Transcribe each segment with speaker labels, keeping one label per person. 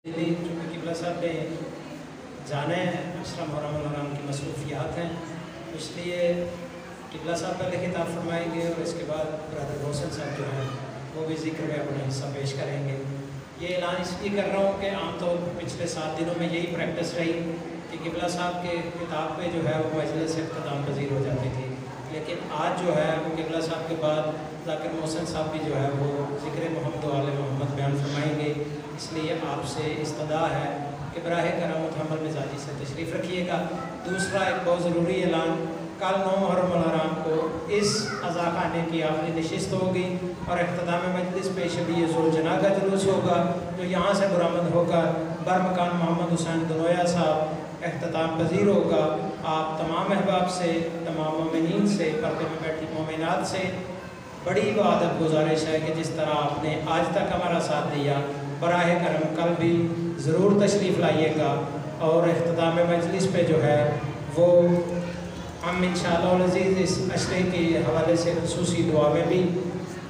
Speaker 1: چونکہ قبلہ صاحب نے جانا ہے، عشرہ محرم الحرام کی مصروفیات ہیں، اس لیے قبلہ صاحب پہلے خطاب فرمائیں گے اور اس کے بعد برادر محسن صاحب جو ہیں وہ بھی ذکر میں اپنا حصہ پیش کریں گے۔ یہ اعلان اس لیے کر رہا ہوں کہ عام طور پر پچھلے 7 دنوں میں یہی پریکٹس رہی کہ قبلہ صاحب کے خطاب پہ جو ہے وہ مجلس سے اختتام پذیر ہو جاتی تھی، لیکن آج جو ہے وہ قبلہ صاحب کے بعد ذاکر محسن صاحب بھی جو ہے وہ ذکر محمد و آل محمد بیان فرمائیں گے، اس لیے آپ سے استدعا ہے کہ براہ کرم متحمل مزاجی سے تشریف رکھیے گا۔ دوسرا ایک بہت ضروری اعلان، کل 9 محرم الحرام کو اس عزا خانے کی آخری نشست ہوگی اور اختتام مجلس پہ شبیہ ذوالجناح کا جلوس ہوگا جو یہاں سے برآمد ہو کر برمکان محمد حسین دنویا صاحب اختتام پذیر ہوگا۔ آپ تمام احباب سے، تمام مومنین سے، پردے میں بیٹھی مومنات سے بڑی ادب گزارش ہے کہ جس طرح آپ نے آج تک ہمارا ساتھ دیا، براہ کرم کل بھی ضرور تشریف لائیے گا اور اختتام مجلس پہ جو ہے وہ ہم انشاءاللہ العزیز اس عشرے کے حوالے سے خصوصی دعا میں بھی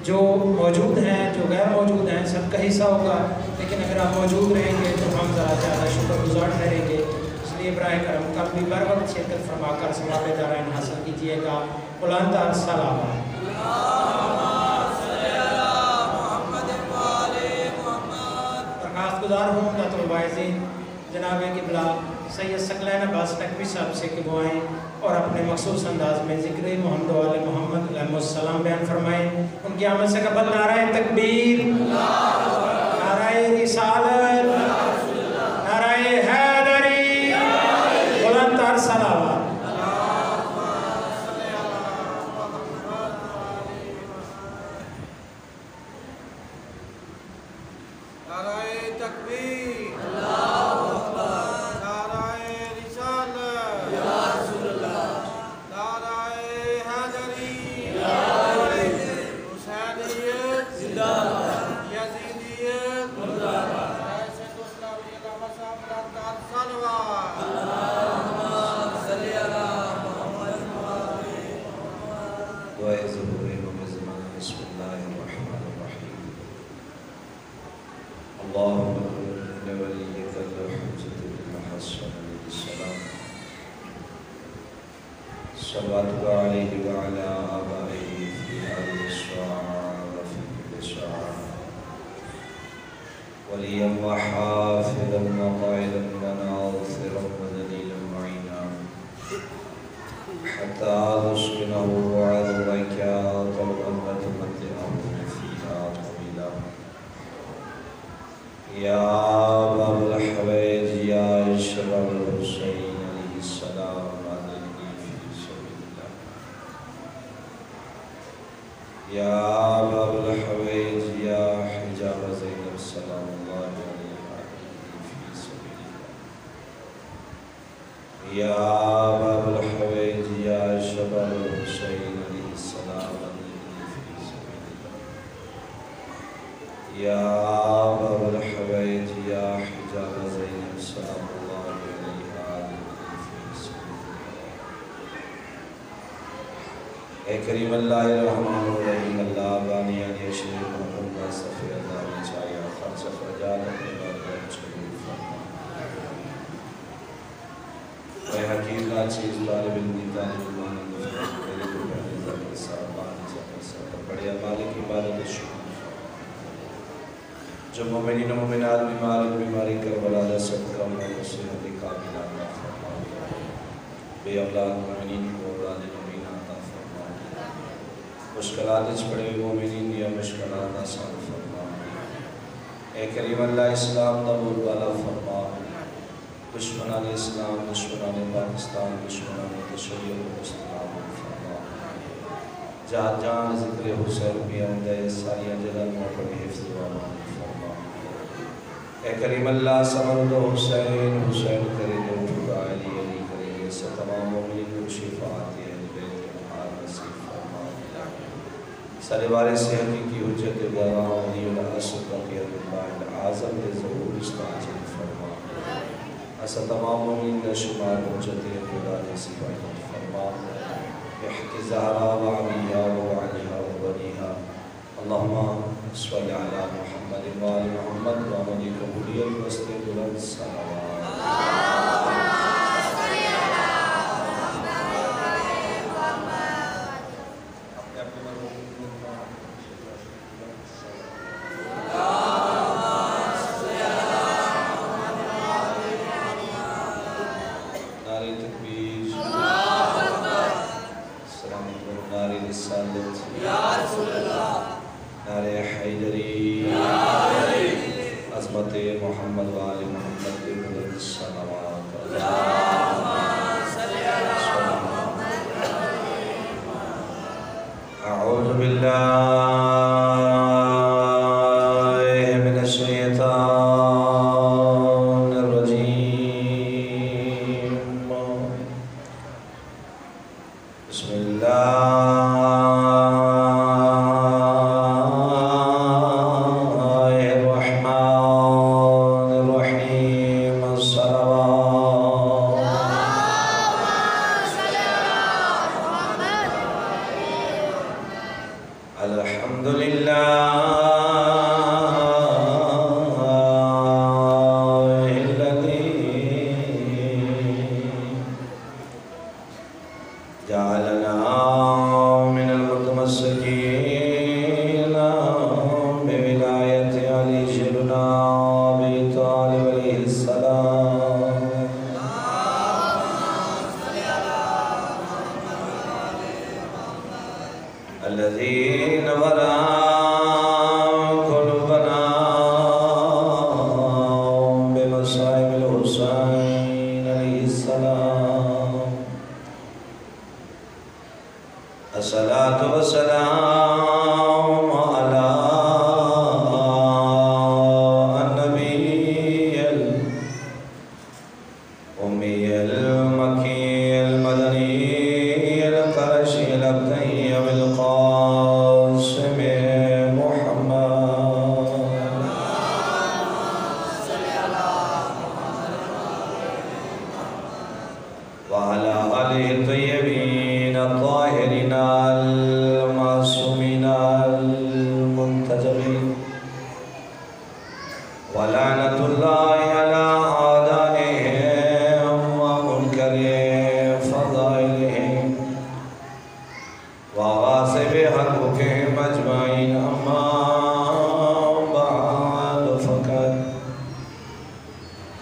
Speaker 1: جو موجود ہیں جو غیر موجود ہیں سب کا حصہ ہوگا، لیکن اگر آپ موجود رہیں گے تو ہم ذرا زیادہ شکر گزار ٹھہریں گے، اس لیے براہ کرم کل بھی بر وقت شرکت فرما کر ثواب دارین حاصل کیجیے گا۔ بلند السلام۔ درخواست گزار ہوں دعوت الواعظین جناب قبلہ سید ثقلین عباس نقوی صاحب سے کہ وہ آئیں اور اپنے مخصوص انداز میں ذکر محمد و آل محمد علیہ السلام بیان فرمائیں۔ ان کی آمد سے قبل نعرہ تکبیر، نعرہ رسالت، نعرہ حیدری، بلند تر صلوات۔
Speaker 2: کریم اللہ الرحمن الرحیم اللہ بانی علی شریف محمد صفی اللہ علیہ چاہیہ خرچ فرجال اپنے بارگاہ شریف فرما اے حکیم لا چیز طالب علمی طالب علمان میرے کو پہلے ذات صاحبان صاحب بڑے عمال کی عبادت شکر جو مومنین و مومنات بیماری کربلا دا صدقہ میں صحت کاملہ عطا فرما بے اولاد مومنین کو اولاد نبین عطا فرما مشکلات اچ پڑے مومنین یا مشکلات آسان فرما اے کریم اللہ اسلام دا بول والا فرما دشمنان اسلام دشمنان پاکستان دشمنان تشیع و اسلام فرما جہاں جان ذکر حسین بھی اندے ساری جلال موقع حفظ و امان فرما اے کریم اللہ صبر دو حسین حسین کرے دو جھگا علی علی کرے سے تمام مومنین کو شفاعت اہل بیت الحال نصیب فرما سارے بارے سے حقیقی حجت بارا ولی الاسد بقیت اللہ اعظم دے ظہور استعجل فرما ایسا تمام مومنین کا شمار حجت خدا نصیب فرما بحق زہرا و عبیہ و علیہ و بنیہ اللہم صلی علی محمد و آل محمد و عملی قبولیت وسط بلند صلوات نعرہ تکبیر سلامت و نعرہ رسالت نعرہ حیدری عظمت محمد و آل محمد کے بلند صلوات اعوذ باللہ من الشیطان الرجیم بسم اللہ الرحمن الرحیم الصلوات الحمد للہ جعلنا من المتمسكين بولایت علی سیدنا ابی طالب علیہ السلام الذين ورعوا قلوبنا بمصائب الحسين علیہ السلام الصلاة والسلام على النبي الأمي المكي المدني القرشي الأبدي بالقاسم محمد وعلى آله الطيبين الطاهرين المعصومين المنتجبين ولعنة الله على أعدائهم ومنكر فضائلهم وغاصب حقوقهم أجمعين أما بعد فقد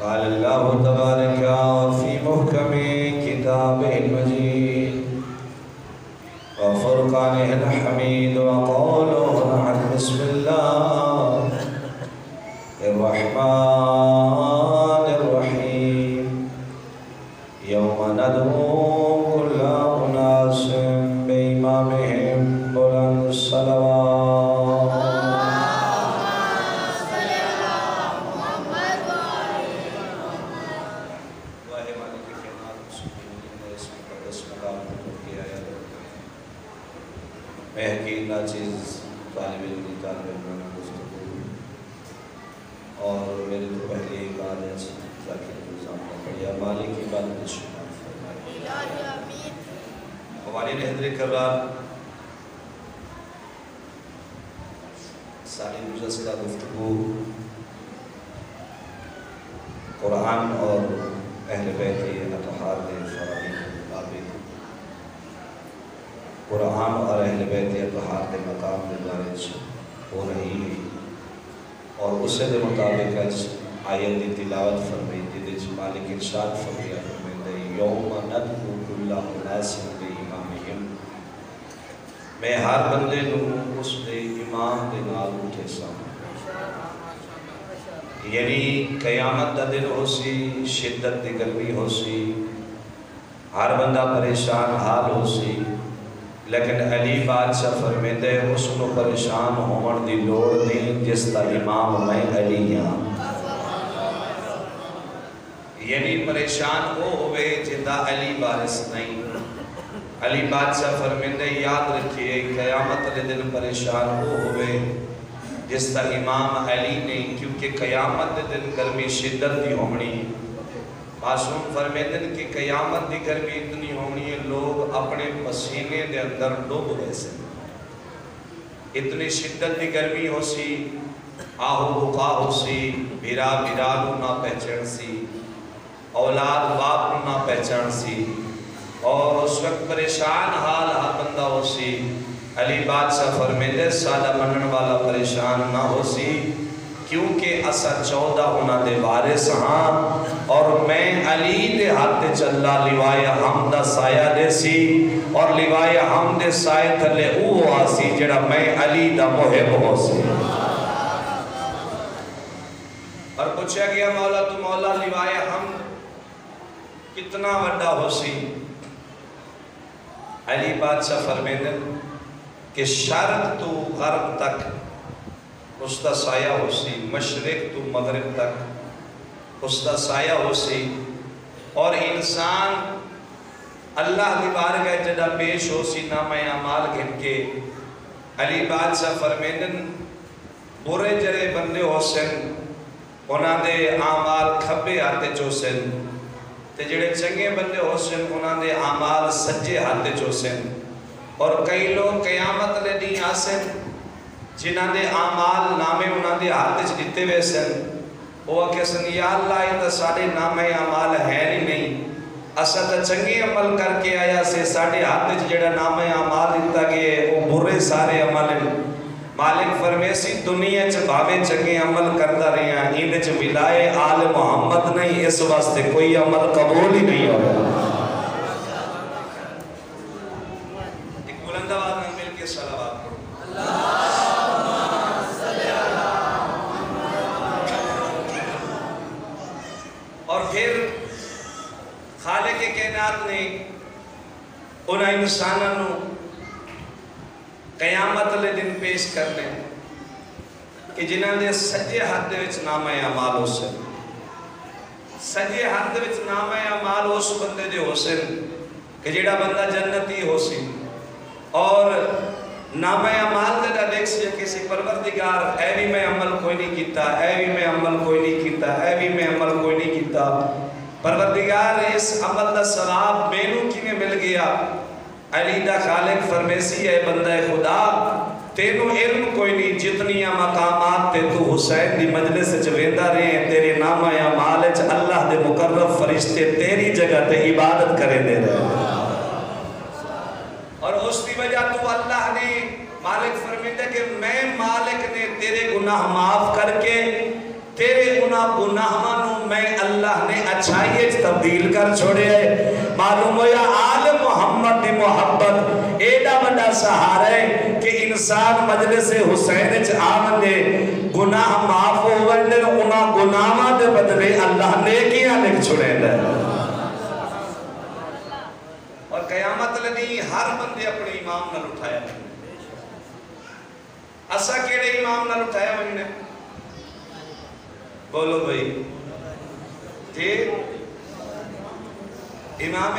Speaker 2: قال الله تبارك في محكم كتابه المجيد وفرقانه الحميد وقوله الأحد بسم الله الرحمن الرحيم يوم ندعو كل أناس بإمامهم بلند الصلوات میں حقیق ناچیز طالب علم گفتگو اور میرے تو پہلی ایک بات ہے ذاکر نظام کا پڑھیا مالک کی بات شمار فرمائے حوالین حضر کرار سالی مجلس کا گفتگو قرآن اور اہل بیت اطہار کے فرامین کے مطابق قرآن اور اہل بیت اطہار کے مقام کے بارے ہو رہی ہے اور اسے دے مطابق آیت دی تلاوت فرمائی جدے مالک ارشاد فرمایا فرمائے یوم ندعو کل اناس بامامہم میں ہر بندے نو اس دے امام دے نال اٹھے سا یعنی قیامت دا دن ہو سی شدت دی گرمی ہو سی ہر بندہ پریشان حال ہو سی لیکن علی بادشاہ فرمیندے اس کو پریشان ہومن دی لوڑ نہیں جس تا امام میں علی ہاں یعنی پریشان وہ ہوئے جندہ علی بارس نہیں علی بادشاہ فرمیندے یاد رکھئے قیامت دے دن پریشان وہ ہوئے جس تا امام علی نہیں کیونکہ قیامت دے دن گرمی شدت دی ہومنی معصوم فرمیدن کہ قیامت دی گرمی اتنی ہونی ہے لوگ اپنے پسینے دے اندر ڈوب رہے سے اتنی شدت دی گرمی ہو سی آہو بکاہو سی بھیرا بھیرانو نہ پہچان سی اولاد باپ نہ پہچان سی اور اس وقت پریشان حال ہر بندہ ہو سی علی بادشاہ فرمیندے سادہ منن والا پریشان نہ ہو سی کیونکہ اسا 14 انہاں دے وارث ہاں اور میں علی دے ہاتھ چلا لیوائے حمد سایہ دے سی اور لیوائے حمد سایہ تھلے او آسی جڑا میں علی دا محب ہو سی اور پوچھا گیا مولا تو مولا لیوائے حمد کتنا وڈا ہو سی علی بادشاہ فرمیندے کہ شرق تو غرب تک اس دا سایہ ہو سی مشرق تو مغرب تک اس دا سایہ ہو سی اور انسان اللہ دی بارگاہ جڑا پیش ہو سی نامہ اعمال گھن کے علی بادشاہ فرمیندن برے جرے بندے ہو سن انہاں دے اعمال کھبے ہاتھے چو سن تے جڑے چنگے بندے ہو سن انہاں دے اعمال سجے ہاتھے چو سن اور کئی لوگ قیامت لے دی آسن جنہاں دے اعمال نامے انہاں دے ہاتھے چ دیتے ہوئے سن وہ کہسن یا اللہ یہ تو سارے نامے اعمال ہے نہیں اسا تا چنگے عمل کر کے آیا سے ساڑھے ہاتھے چ جڑا نامے اعمال دیتا گئے وہ برے سارے عمل مالک فرمیسی دنیا چ بھاوے چنگے عمل کرتا رہے ہیں ان چ ملائے آل محمد نہیں اس واسطے کوئی عمل قبول ہی نہیں ہویا ایک بلند آواز میں مل کے صلوات پڑھو اور پھر خالق کائنات نے انہاں انسانوں قیامت لے دن پیش کرنے کہ جنہاں دے سجے ہاتھ دے وچ نامہ اعمال ہو سن سجے ہاتھ دے وچ نامہ اعمال اس بندے دے ہو سن کہ جڑا بندہ جنتی ہو سی اور نامہ اعمال دے دا دیکھ سے کسی پروردگار اے بھی میں عمل کوئی نہیں کیتا اے بھی میں عمل کوئی نہیں کیتا اے بھی میں عمل کوئی نہیں کیتا پروردگار اس عمل دا ثواب مینوں کیویں مل گیا علی دا خالق فرمیسی ہے بندہ خدا تینوں علم کوئی نہیں جتنی مقامات تے تو حسین دی مجلس چویندہ رہے ہیں تیرے نامہ اعمال وچ اللہ دے مقرب فرشتے تیری جگہ تے عبادت کرے دے رہے اور اس دی وجہ تو اللہ نے مالک فرمیندے کہ میں مالک نے تیرے گناہ معاف کر کے تیرے گناہوں میں اللہ نے اچھائی تبدیل کر چھوڑے ہے معلوم ہویا آل محمد دی محبت ایڈا بڑا سہارا ہے کہ انسان مجلس حسین وچ آوندے گناہ معاف ہوندے انہاں گناہاں دے بدلے اللہ نیکیاں لکھ چھوڑے ہے اور قیامت لدی ہر بندے اپنے امام نہ اٹھایا اسا کیڑے امام نہ اٹھایا وجنے بولو بھائی جی امام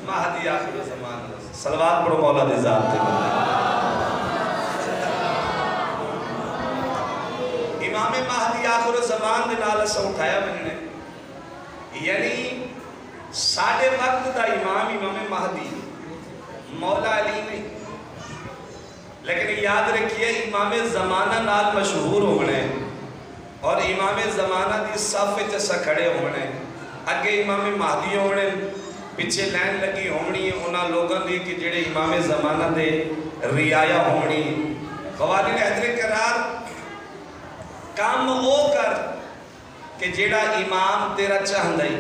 Speaker 2: مہدی آخر زمان صلوات پڑھو مولا دی ذات تے امام مہدی آخر زمان دے نال اسا اٹھایا وجنے یعنی ساڑھے وقت دا امام مہدی مولا علی نہیں لیکن یاد رکھیے امام زمانہ نال مشہور ہونے اور امام زمانہ دی صف چسا کھڑے ہونے اگے امام مہدی ہونے پچھے لین لگی ہونی انہاں لوگاں دی کہ جڑے امام زمانہ دے ریایا ہونی قوالین حضر قرار کام او کر کہ جڑا امام تیرا چاہندائی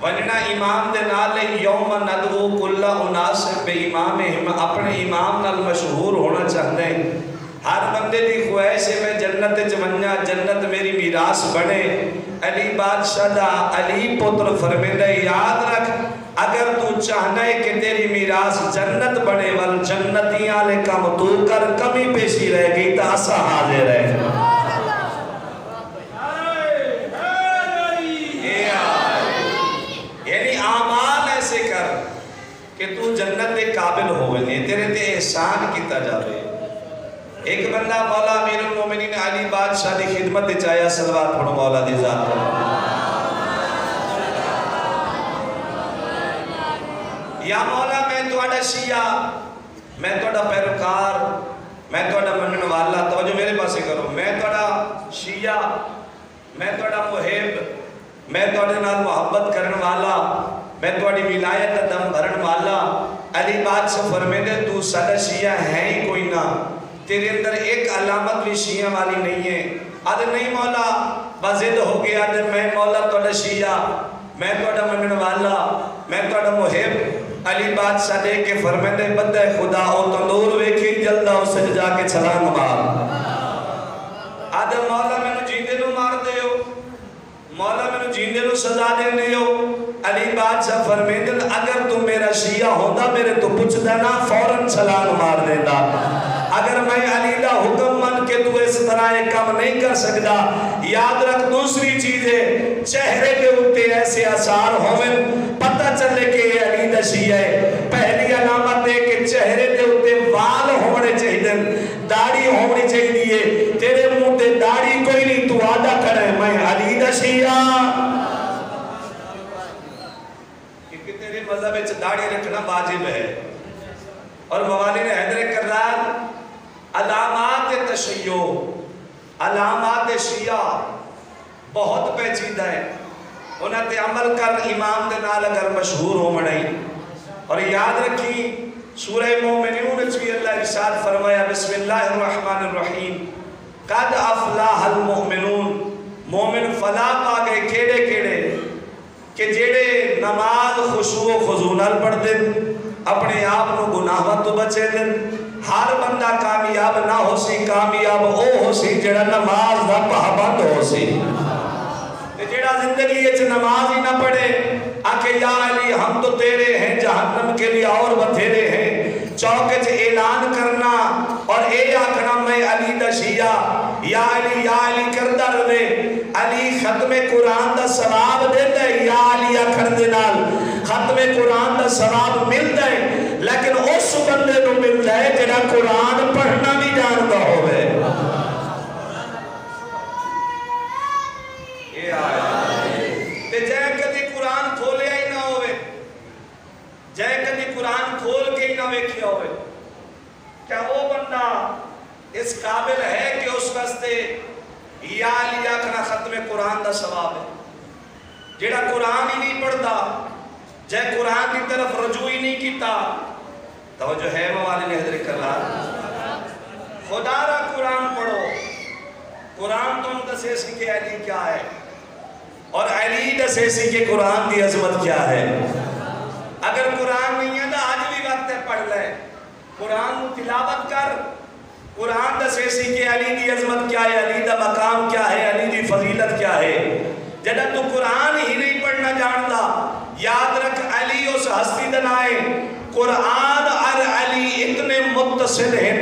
Speaker 2: وننا امام دے نالے یوم ندعو کل اناس بے امام اپنے امام نال مشہور ہونا چاہتے ہیں ہر بندے دی خواہش ہے میں جنت چمنیا جنت میری میراث بنے علی بادشاہ دا علی پتر فرمیندہ یاد رکھ اگر تو چاہنا ہے کہ تیری میراث جنت بنے وال جنتیاں لے کم تو کر کمی پیشی رہ گئی تا اسا حاضر رہے یعنی اعمال ایسے کر کہ تو جنت دے قابل ہوئے تیرے تے احسان کیتا جاوے ایک بندہ مولا امیر المومنین علی بادشاہ دی خدمت دے چاہیا صلوات پڑھو مولا دی ذات یا مولا میں توڑا شیعہ میں توڑا پیروکار میں توڑا منن والا توجہ میرے پاسے کرو میں شیعہ میں توڑا محب میں توڑے نال محبت کرن والا میں توڑی ولایت دم بھرن والا علی بادشاہ فرمے دے تو سادہ شیعہ ہے ہی کوئی نہ تیرے اندر ایک علامت بھی شیعہ والی نہیں ہے آدھے نہیں مولا بزد ہو گیا آدھے میں مولا توڑا شیعہ میں توڑا منن والا میں توڑا محب علی بادشاہ دے کے فرمے دے بندہ خدا او تندور ویکھی جلدہ اسے جا کے چھلانگ مار آدھے مولا میں نو جیندے نو مار دے ہو مولا میں نو جیندے نو سزا دے دے ہو علی بادشاہ فرمے دے اگر تم میرا شیعہ ہوندہ میرے تو پوچھ دینا فوراں چھلانگ مار دینا اگر میں علی دا حکم من کے تو اس طرح ایک کام نہیں کر سکتا یاد رکھ دوسری چیزیں چہرے کے ہوتے ایسے اثار ہوئے پتہ چلے کہ یہ علی دا شیعہ ہے پہلی علامت ہے کہ چہرے کے ہوتے وال ہونے چاہیے داڑھی ہونی چاہیے تیرے منہ تے داڑھی کوئی نہیں تو آدھا کرے میں علی دا شیعہ کیونکہ تیرے مذہب میں داڑھی رکھنا واجب ہے اور موالین حیدر کرار علامات تشیع علامات شیعہ بہت پیچیدہ ہے انہیں تے عمل کر امام دے نال اگر مشہور ہو مڑائی اور یاد رکھی سورہ مومنون چوی اللہ ارشاد فرمایا بسم اللہ الرحمن الرحیم قد افلاح المؤمنون مومن فلاح پا گئے کیڑے کیڑے کہ جیڑے نماز خشوع و خضونال پڑھ دیں اپنے آپ نو گناہوں تو بچے دیں ہر بندہ کامیاب نہ ہو سی کامیاب ہو سی جڑا نماز دا پابند ہو سی جڑا زندگی اچھ نماز ہی نہ پڑھے آکے یا علی ہم تو تیرے ہیں جہنم کے لیے اور بتھیرے ہیں چوکے چھ اعلان کرنا اور اے آکھنا میں علی دا شیعہ یا علی کردہ روے علی ختم قرآن دا ثواب دیتا ہے یا علی آکھن دینال ختم قرآن دا ثواب ملتا ہے لیکن اس بندے نو ملتا ہے جڑا قرآن پڑھنا بھی جانتا ہوئے یہ آیا تے جائے کدی قرآن کھولے ہی نہ ہوئے جائے کدی قرآن کھول کے ہی نہ ویکھیا ہوئے کیا وہ بندہ اس قابل ہے کہ اس واسطے یا علی آکھنا ختم قرآن دا ثواب ہے جڑا قرآن ہی نہیں پڑھتا جائے قرآن کی طرف رجوع ہی نہیں کیتا توجہ ہے موالین حیدر کرار خدا را قرآن پڑھو قرآن تو ان دسے سکے علی کیا ہے اور علی دسے سکے قرآن دی عظمت کیا ہے اگر قرآن نہیں ہے تو آج بھی وقت ہے پڑھ لے قرآن تلاوت کر قرآن دسے سکے علی دی عظمت کیا ہے علی دا مقام کیا ہے علی دی فضیلت کیا ہے جدہ تو قرآن ہی نہیں پڑھنا جانتا یاد رکھ علی اس ہستی دنائے قرآن اور علی اتنے متصل ہیں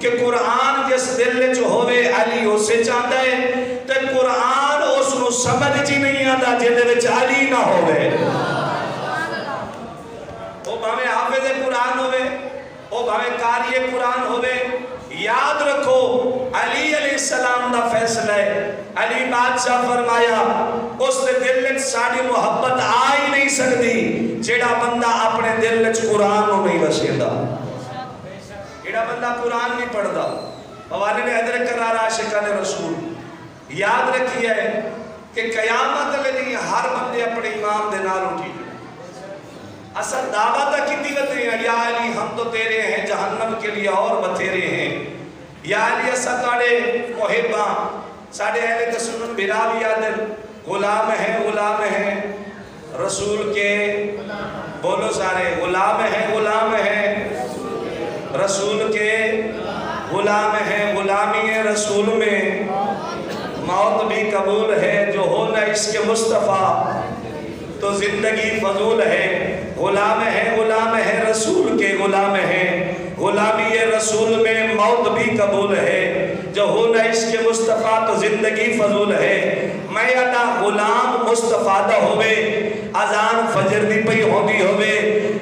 Speaker 2: کہ قرآن جس دل جو ہوئے علی اسے چاہتا ہے تو قرآن اس نو سمجھ جی نہیں آتا جدے وچ علی نہ ہوئے وہ بھامے حافظ قرآن ہوئے وہ بھامے قاری قرآن ہوئے یاد رکھو علی علیہ السلام دا فیصلہ ہے علی بادشاہ فرمایا اس نے دل وچ ساڑی محبت آئی نہیں سکتی جیڑا بندہ اپنے دل وچ قرآن نو نہیں وسیندہ جیڑا بندہ قرآن نہیں پڑھدا موالین حیدر کرار عاشقان رسول یاد رکھی ہے کہ قیامت علیہ ہر بندے اپنے امام دے نال اٹھی اصل دعویٰ کتنی بتے ہیں یا علی ہم تو تیرے ہیں جہنم کے لیے اور بتھیرے ہیں یا علی اصل تاڑے محباں ساڑھے اہل تسنن بلا بھی آدن غلام ہیں رسول کے بولو سارے غلام ہیں رسول کے غلام ہیں غلامی رسول میں موت بھی قبول ہے جو ہونا اس کے مصطفیٰ تو زندگی فضول ہے غلام ہے رسول کے غلام ہے غلامی رسول میں موت بھی قبول ہے جو ہونا اس کے مصطفیٰ تو زندگی فضول ہے میں ادا غلام مصطفیٰ دا ہوئے اذان فجر دی پئی ہوندی ہوئے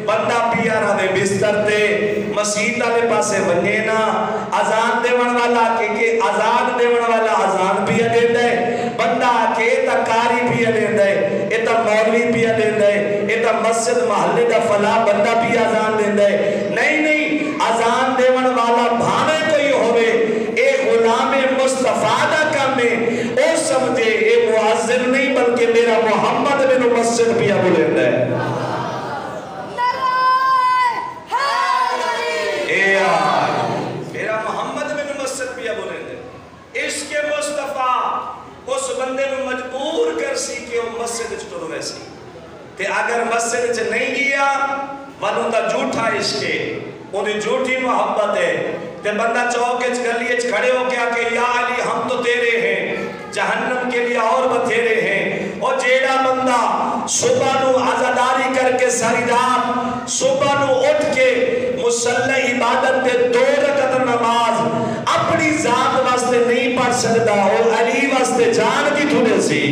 Speaker 2: بندہ پیا رہے بستر تے مسیح دے پاسے ونجینا اذان دیون والا کہ اذان دیون والا اذان پیا دیندا ہے بندہ کہ تکاری پیا دیندا ہے اتا مولوی پیا دیندا ہے اتا مسجد محلے دا فلاں بندہ پیا اذان دیندا ہے نہیں اذان دیون والا بھاوے کوئی ہوئے اے غلام مصطفیٰ دا کام ہے بلکہ میرا محمد بن مسجد پیا بلند ہے. میرا محمد بن مسجد پیا بلند ہے. عشق مصطفیٰ اس بندے میں مجبور کر سی کہ وہ مسجد چھوڑ ویسی تے اگر مسجد چ نہیں گیا ونوں دا جھوٹا عشق ہے, انہیں جھوٹی محبت ہے. تے بندہ چوک گلی کھڑے ہو گیا کہ یا علی ہم تو تیرے ہیں, جہنم کے لیے اور بتھیرے ہیں. اور جیڑا بندہ صبح نو عزاداری کر کے ساری رات صبح نو اٹھ کے مصلی عبادت تے 2 رکعت نماز اپنی ذات واسطے نہیں پڑھ سکتا, وہ علی واسطے جان کی تھوڑے سی.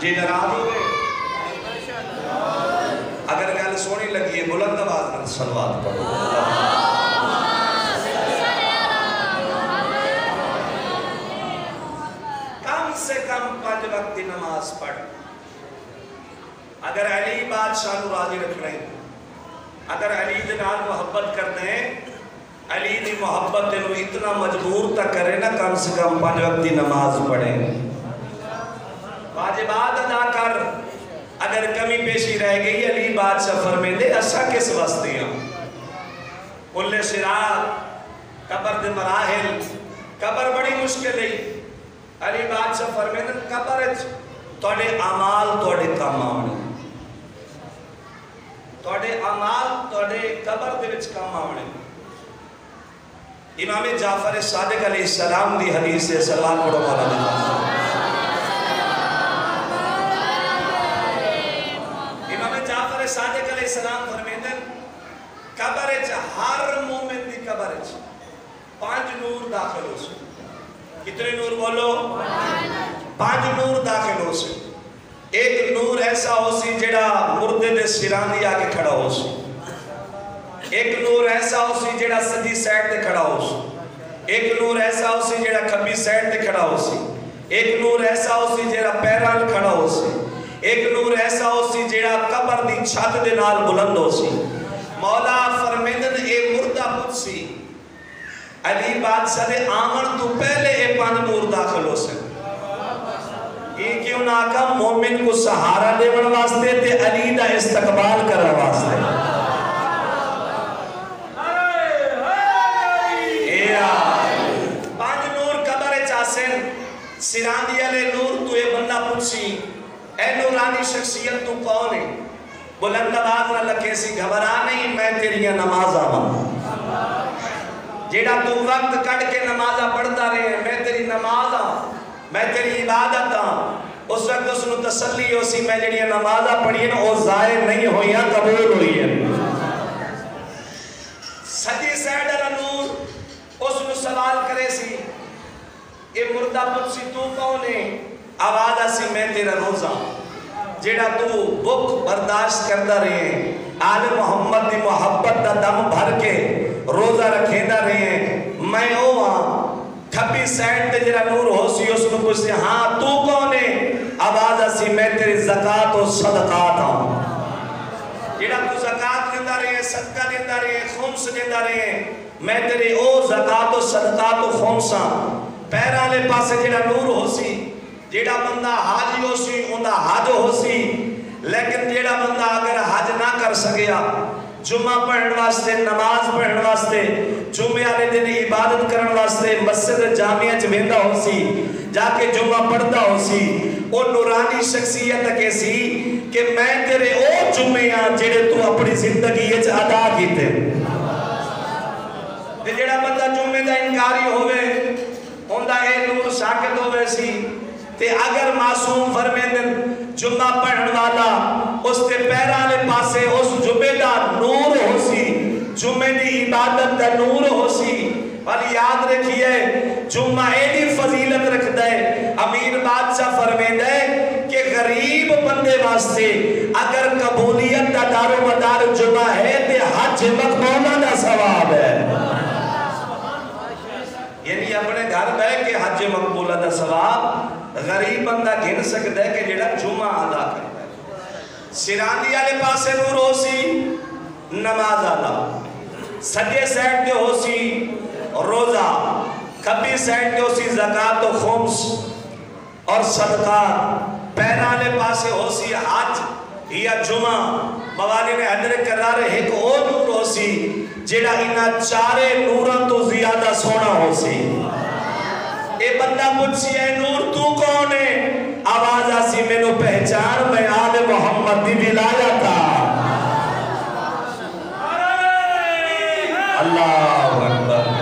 Speaker 2: جی ناراض ہو گئے؟ اگر گل سونی لگی ہے بلند آواز میں صلوات پڑھو. کم سے کم 5 وقت کی نماز پڑھ. اگر علی بادشاہ نو راضی رکھنا ہے, اگر علی دے نال محبت کرنا ہے, علی دی محبت تینوں اتنا مجبور تک کرے نا, کم سے کم 5 وقت کی نماز پڑھے, واجبات ادا کر. اگر کمی پیشی رہ گئی علی بادشاہ فرمیندے اسا کس واسطے ہیں. کل صراط قبر دے مراحل, قبر بڑی مشکل ہے. علی بادشاہ فرمیندے قبر وچ تواڈے اعمال تواڈے کام آونے, تواڈے اعمال تواڈے قبر دے وچ کام آونے. امام جعفر صادق علیہ السلام دی حدیث سے صلوات پڑھو مولا دے. صادق علیہ السلام فرمیندن قبر اچ ہر مومن دی قبر اچ 5 نور داخل ہو سے. کتنے نور بولو؟ 5 نور داخل ہو سے. ایک نور ایسا ہو سی جڑا مردے دے سران دی آگے کھڑا ہو سی. ایک نور ایسا ہو سی جڑا سجی سائٹ تے کھڑا ہو سی. ایک نور ایسا ہو سی جڑا کھبی سائٹ تے کھڑا ہو سی. ایک نور ایسا ہو سی جڑا پیران کھڑا ہو سی. ایک نور ایسا ہو سی جیڑا قبر دی چھت دے نال بلند ہو سی. مولا فرمیندن اے مردہ پت سی, علی بادشاہ دے آمن تو پہلے اے 5 نور داخل ہو سے. یہ کیوں نہ آقا مومن کو سہارا دے من واسطے تے علی دا استقبال کرنے واسطے. اے 5 نور قبر چاسن سراندی علی نور تو اے بندہ پت سی, اے نورانی شخصیت تو کون ہے؟ بلند آواز نہ لکھے سی گھبرا نہیں, میں تیری نماز آواں. جیڑا تو وقت کٹ کے نمازہ پڑھتا رہے ہیں, میں تیری نماز آواں, میں تیری عبادت آواں. اس وقت اس نے تسلی ہو سی میں جیڑی نمازہ پڑھی ہیں وہ ضائع نہیں ہوئی ہیں, قبول ہوئی ہیں. سجی سیڈ علی نور اس نے سوال کرے سی, اے مردہ پت سی تو کون ہے؟ آواز آسی میں تیرا روزہ جیڑا تو بک برداشت کرتا رہے, آل محمد دی محبت دا دم بھر کے روزہ رکھے دا رہے. میں او ہاں کھبی سائٹ تے جیڑا نور ہو سی اس کو پوچھتے ہاں تو کون ہے؟ آواز آسی میں تیری زکاة و صدقات ہوں. جیڑا تو زکاة لیندہ رہے, صدقہ لیندہ رہے, خمس لیندہ رہے, میں تیری او زکاة و صدقات و خمساں. پیرالے پاسے جیڑا نور ہو سی, جیڑا بندہ حاجی ہو سی اندہ حاج ہو سی, لیکن جیڑا بندہ اگر حاج نہ کر سکیا, جمعہ پڑھن واسطے, نماز پڑھن واسطے, جمعہ والے دن عبادت کرن واسطے مسجد جامعہ چ ویندا ہو سی, جا کے جمعہ پڑھتا ہو سی, او نورانی شخصیت کیسی کہ میں تیرے او جمعہ جیڑے تو اپنی زندگی وچ ادا کیتے. تے جیڑا بندہ جمعہ دا انکاری ہوئے اوندا اے نور ساکت ہوئے سی. تے اگر معصوم فرمیندن جمعہ پڑھن والا اس تے پیرالے پاسے اس جمعہ دا نور ہو سی, جمعہ دی عبادت دا نور ہو سی. والی یاد رکھیے جمعہ ایڈی فضیلت رکھ دے. امیر بادشاہ فرمیندے کہ غریب بندے واسطے اگر قبولیت دا دار و مدار جمعہ ہے تے حج مقبولہ دا ثواب ہے. یعنی اپنے گھر بے کہ حج مقبولہ دا ثواب غریب بندہ گھن سکتا ہے کہ جیڑا جمعہ ادا کرتا ہے. سراندی والے پاسے نور ہو سی, نماز ادا, سجے سائٹ تے ہو سی روزہ, کھبی سائٹ تے ہو سی زکاة و خمس, صدقات پیرالے پاسے ہو سی حج یا جمعہ موالی نے حضرت کرار ایک او نور ہو سی جیڑا انہا چارے نوراں تو زیادہ سونا ہو سی اے بندہ پوچھی اے نور تو کون ہے آواز آسی میں نو پہچان میں آل محمد دی ولایہ تھا اللہ اکبر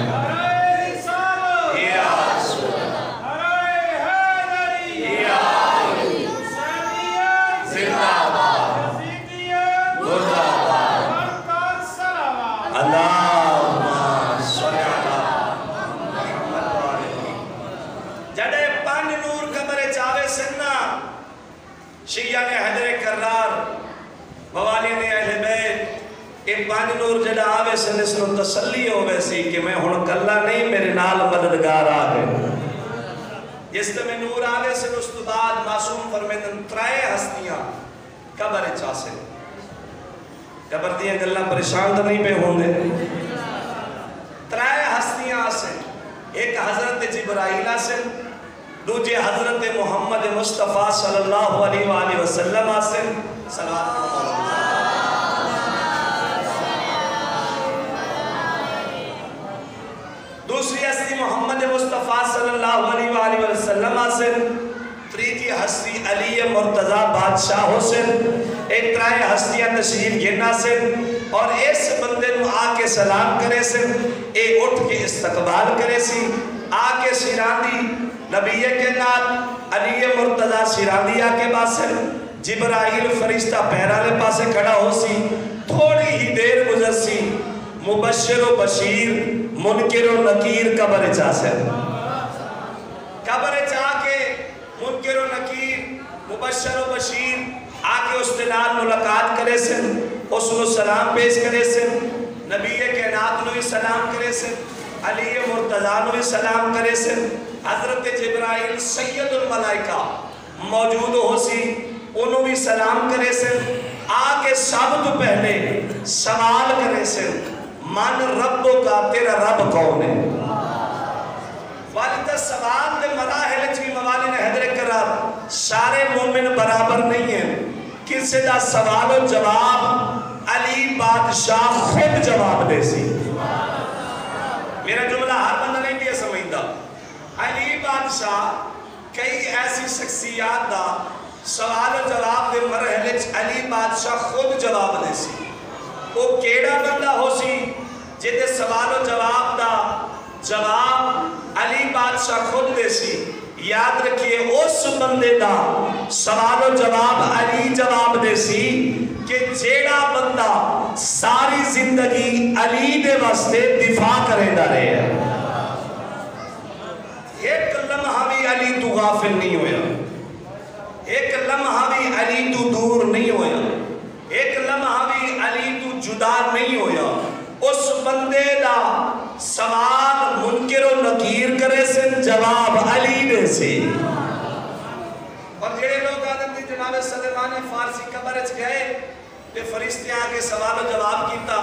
Speaker 2: شیعہ نے حضرت کرار موالی نے اہل بیت ایک پانچ نور جڑا آوے سے نسل تسلی ہوئے سی کہ میں ہن کلا نہیں میرے نال مددگار آگئے جس میں نور آوے سے اس تو بعد معصوم فرمیدن ترائے ہستیاں قبر چاسے قبر دیاں گلہ پریشان تو نہیں پہ ہوں دے ترائے ہستیاں آسے ایک حضرت جبرائیل آسے دوجے حضرت محمد مصطفیٰ صلی اللہ علیہ وآلہ وسلم آسے صلوات دوسری ہستی محمد مصطفیٰ صلی اللہ علیہ وآلہ وسلم آسے تریجی ہستی علی مرتضی بادشاہ حسن ایک ترائے ہستیاں تشریف گھرنا سے اور اس بندے نو آکے سلام کرے سے ایک اٹھ کے استقبال کرے سی آکے سیراندی نبی کے نات علی مرتضی سیراندی آکے باسے جبرائیل فرشتہ پیرالے پاسے کھڑا ہو سی تھوڑی ہی دیر گزر سی مبشر و بشیر منکر و نکیر قبر چاسے قبر چاہ کے منکر و نکیر مبشر و بشیر آکے اس دنال ملاقات کرے سے اس نے سلام پیش کرے سے نبی کے نات نوی سلام کرے سے علی مرتضی نوی سلام کرے سے حضرت جبرائیل سید الملائکہ موجود ہو سی انہوں بھی سلام کرے سے آکے سب تو پہلے سوال کرے سے من ربو کا تیرا رب کون ہے والدہ سوال دے مراحل چوی موالی نے حضرت کرار سارے مومن برابر نہیں ہیں کسی دا سوال و جواب علی بادشاہ خود جواب دے سی میرا جملہ ہر بندہ نہیں دیا سمجھتا علی بادشاہ کئی ایسی شخصیات دا سوال و جواب دے مرحلے علی بادشاہ خود جواب دے سی وہ کیڑا بندہ ہو سی جیدے سوال و جواب دا جواب علی بادشاہ خود دے سی یاد رکھئے اس بندے دا سوال و جواب علی جواب دے سی کہ جیڑا بندہ ساری زندگی علی دے واسطے دفاع کرے دا رہے ہیں ایک لمحہ بھی علی تو غافل نہیں ہویا ایک لمحہ بھی علی تو دور نہیں ہویا ایک لمحہ بھی علی تو جدا نہیں ہویا اس بندے دا سوال منکر و نکیر کرے سے جواب علی دے سے اور جڑے لوگ آدم دی جناب سلیمان فارسی قبرچ گئے تے فرشتے آگے سوال و جواب کیتا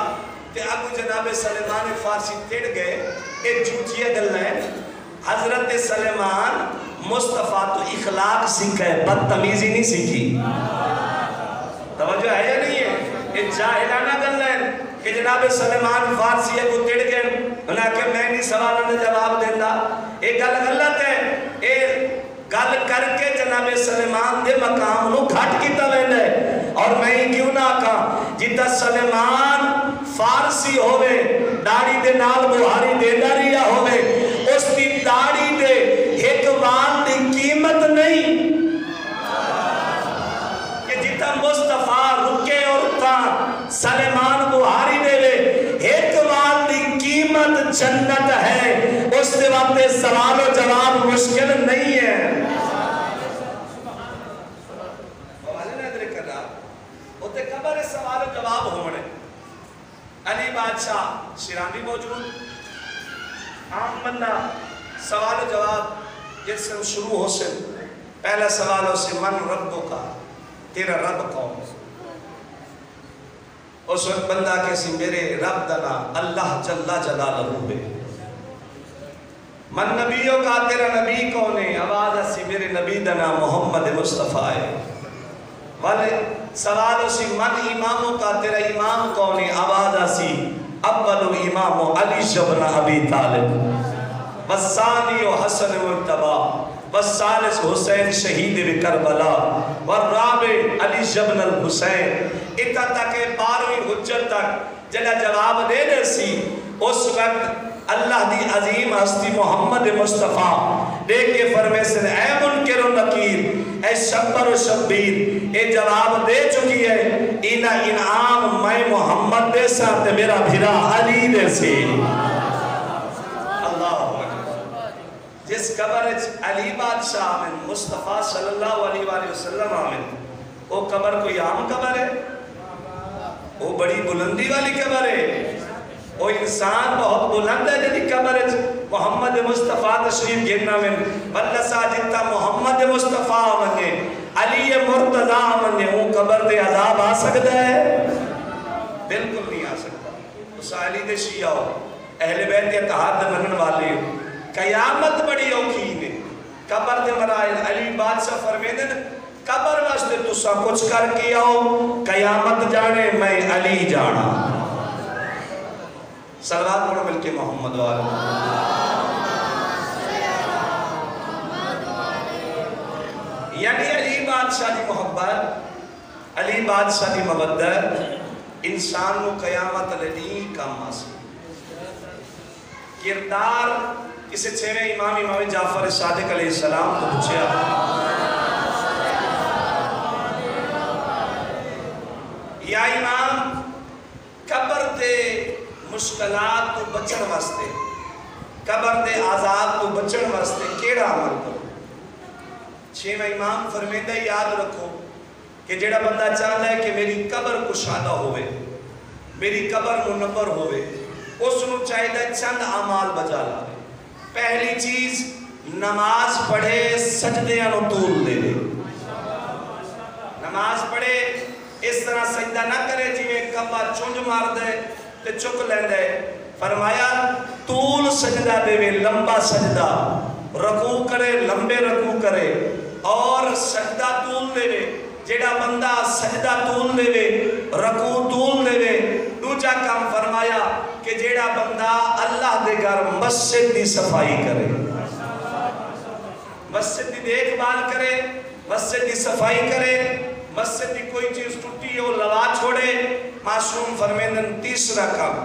Speaker 2: تے اگو جناب سلیمان فارسی تیڑ گئے ایک جھوٹیہ گل ہے حضرت سلیمان مصطفیٰ تو اخلاق سیکھے بدتمیزی نہیں سیکھی توجہ ہے یا نہیں ہے یہ جاہلانہ گل ہے کہ جناب سلیمان فارسی کو تڑ گئے انہاں کہ میں نہیں سوالوں نے جواب دیتا ایک گل غلط ہے ایک گل کر کے جناب سلیمان دے مقام نو گھٹ کیتا ویندے اور میں ہی کیوں نہ کہا جتا سلیمان فارسی ہوئے داڑی دے نال بہاری دے داریا ہوئے اس دی داڑی دے ایک وان دی قیمت نہیں کہ جتا مصطفیٰ رکے اور اتاں سلیمان بہاری دے لے ایک وان دی قیمت جنت ہے اس دے وقت سوال و جواب مشکل نہیں ہے قبر سوال و جواب ہونے علی بادشاہ شیرانی موجود عام بندہ سوال و جواب جس سے شروع ہو سے پہلا سوال ہو سے من ربو کا تیرا رب کون اس وقت بندہ کیسی میرے رب دنا اللہ جل جلالہ ہے من نبیوں کا تیرا نبی کون ہے؟ آواز اسی میرے نبی دا نام محمد مصطفیٰ ہے. والے سوال اسی من اماموں کا تیرا امام کون ہے؟ آواز اسی اول امام علی بن ابی طالب والثانی حسن مرتبہ والثالث حسین شہید کربلا والرابع علی بن الحسین. اتنا تک 12ویں حجت تک جلا جواب دے دے سی اس وقت اللہ دی عظیم ہستی محمد مصطفیٰ دیکھ کے فرمے سے اے منکر و نکیر اے شبر و شبیر اے جواب دے چکی ہے اینا انعام میں محمد دے ساتھ میرا بھرا علی دے سے. اللہ اکبر. جس قبر علی بادشاہ آمین مصطفیٰ صلی اللہ علیہ وآلہ وسلم آمین وہ قبر کوئی عام قبر ہے؟ وہ بڑی بلندی والی قبر ہے. وہ انسان بہت بلند ہے جنہی قبر محمد مصطفیٰ تشریف گرنا من بلسا جتا محمد مصطفیٰ مننے علی مرتضیٰ مننے وہ قبر دے عذاب آ سکتا ہے؟ بالکل نہیں آ سکتا. اس علی دے شیعہ ہو اہل بیت اتحاد منن والے ہو قیامت بڑی اوکین ہے. قبر دے مرائل علی بادشاہ فرمیدن قبر واسطے تسا کچھ کر کے آؤ قیامت جانے میں علی جانا. صلوات پڑھو مل کے محمد والے. یعنی علی بادشاہ دی محبت علی بادشاہ دی مودت انسان کو قیامت علی کام آسے. کردار کسی چھویں امام جعفر صادق علیہ السلام تو پوچھیا یا امام قبر دے مشکلات تو بچن واسطے قبر دے عذاب تو بچن واسطے کیڑا عمل کرو؟ چھویں امام فرمیدہ یاد رکھو کہ جڑا بندہ چاہتا ہے کہ میری قبر کشادہ ہوئے میری قبر منور ہوئے اس نو چاہیے چند اعمال بجا لائے. پہلی چیز نماز پڑھے سجدیاں نو طول دے دے. نماز پڑھے اس طرح سجدہ نہ کرے جی میں کبا چونج مار دے تے چک لیں دے. فرمایا طول سجدہ دے وے لمبا سجدہ رکوع کرے لمبے رکوع کرے اور سجدہ طول دے وے. جیڑا بندہ سجدہ طول دے وے رکوع طول دے وے. دوجا کام فرمایا کہ جیڑا بندہ اللہ دے گھر مسجد دی صفائی کرے مسجد دی دیکھ بھال کرے مسجد دی صفائی کرے مسجد دی کوئی چیز ٹوٹی ہو لوا چھوڑے. معصوم فرمیندن تیسرا کام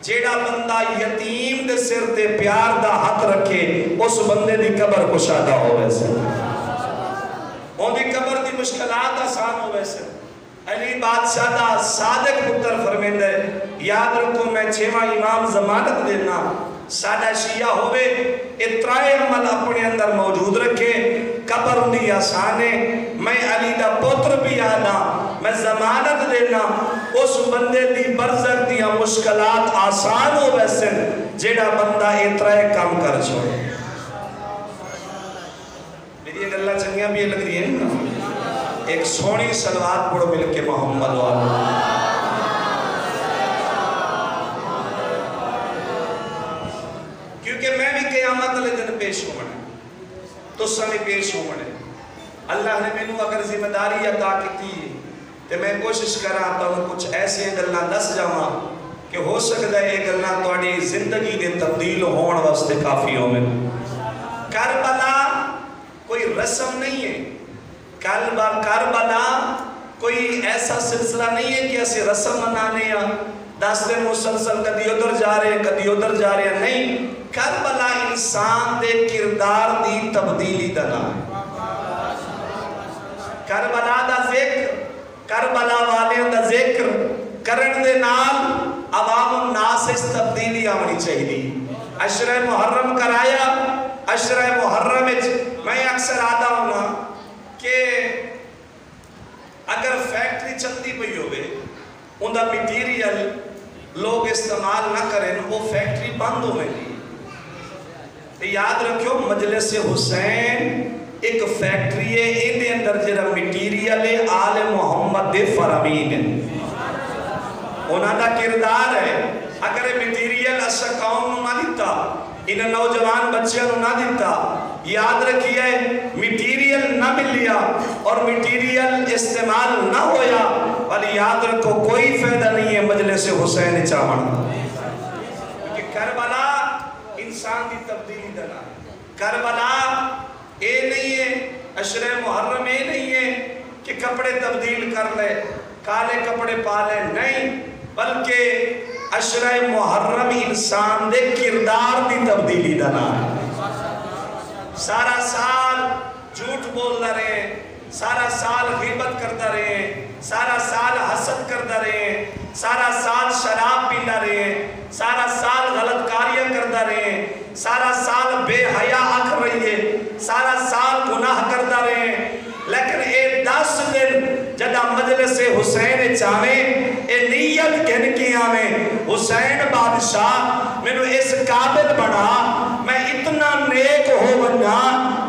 Speaker 2: جیڑا بندہ یتیم دے سر تے پیار دا حق رکھے اس بندے دی قبر کشادہ ہو ویسے ان دی قبر دی مشکلات آسان ہو ویسے. علی بادشاہ دا صادق پتر فرمیندے یاد رکھو میں چھواں امام ضمانت دینا سادہ شیعہ ہوئے اترائے عمل اپنے اندر موجود رکھے. قبر دی آسانے میں علی دا پتر بھی آنا میں ضمانت دینا اس بندے دی برزخ دیا مشکلات آسان ہو ویسے جیڑا بندہ اترائے کام کر چھوڑے. میری ایک اللہ چنگیاں بھی لگ رہی ہے نا. ایک سونی صلوات پڑھو مل کے محمد والے. کیونکہ میں بھی قیامت لے دن پیش ہوں منے تو سنے پیش ہوں منے. اللہ نے میں نو اگر ذمہ داری عطا کی تھی تو میں کوشش کرا تو کچھ ایسے گلنا دس جاواں کہ ہو سکتا ہے یہ گلنا توڑی زندگی دے تبدیل ہون واسطے کافی ہو. میں کربلا کوئی رسم نہیں ہے. کربلا کوئی ایسا سلسلہ نہیں ہے کہ ایسے رسم منانے یا 10 دن مسلسل کدی ادھر جا رہے ہیں کدی ادھر جا رہے ہیں. نہیں کربلا انسان دے کردار دی تبدیلی دا نام ہے. کربلا دا ذکر کربلا والے دا ذکر کرن دے نال عوام الناس اس تبدیلی آمنی چاہیے. عشرہ محرم کرایا. عشرہ محرم میں اکثر آدھا ہونا کہ اگر فیکٹری چلتی پئی ہوئے ان دا میٹیریل لوگ استعمال نہ کریں وہ فیکٹری بند ہوئے گی. تو یاد رکھو مجلس حسین ایک فیکٹری ہے. ان دے اندر جرا میٹیریل آل محمد دے فرامین ہے انہاں دا کردار ہے. اگر میٹیریل اسا قوم نہ دیتا ان نوجوان بچیاں نو نہ دیتا. یاد رکھیے میٹیریل نہ ملیا اور میٹیریل استعمال نہ ہویا، ولی یاد رکھو کوئی فائدہ نہیں ہے مجلس حسین چاون. کیونکہ کربلا انسان دی تبدیلی دنا. کربلا اے نہیں ہے، عشرہ محرم اے نہیں ہے کہ کپڑے تبدیل کر لے، کالے کپڑے پا لے، نہیں، بلکہ عشرہ محرم انسان دے کردار دی تبدیلی دنا ہے. سارا سال جھوٹ بولتا رہے، سارا سال غیبت کرتا رہے، سارا سال حسد کرتا رہے، سارا سال شراب پیتا رہے، سارا سال غلط کاریاں کرتا رہے، سارا سال بے حیا آکھ رہی ہے، سارا سال گناہ کرتا رہے. لیکن اے 10 دن جدہ مجلس حسین چاہیں اے نیت گھن کی آمیں حسین بادشاہ میں نے اس قابل بنا، میں اتنا نیک ہو بنا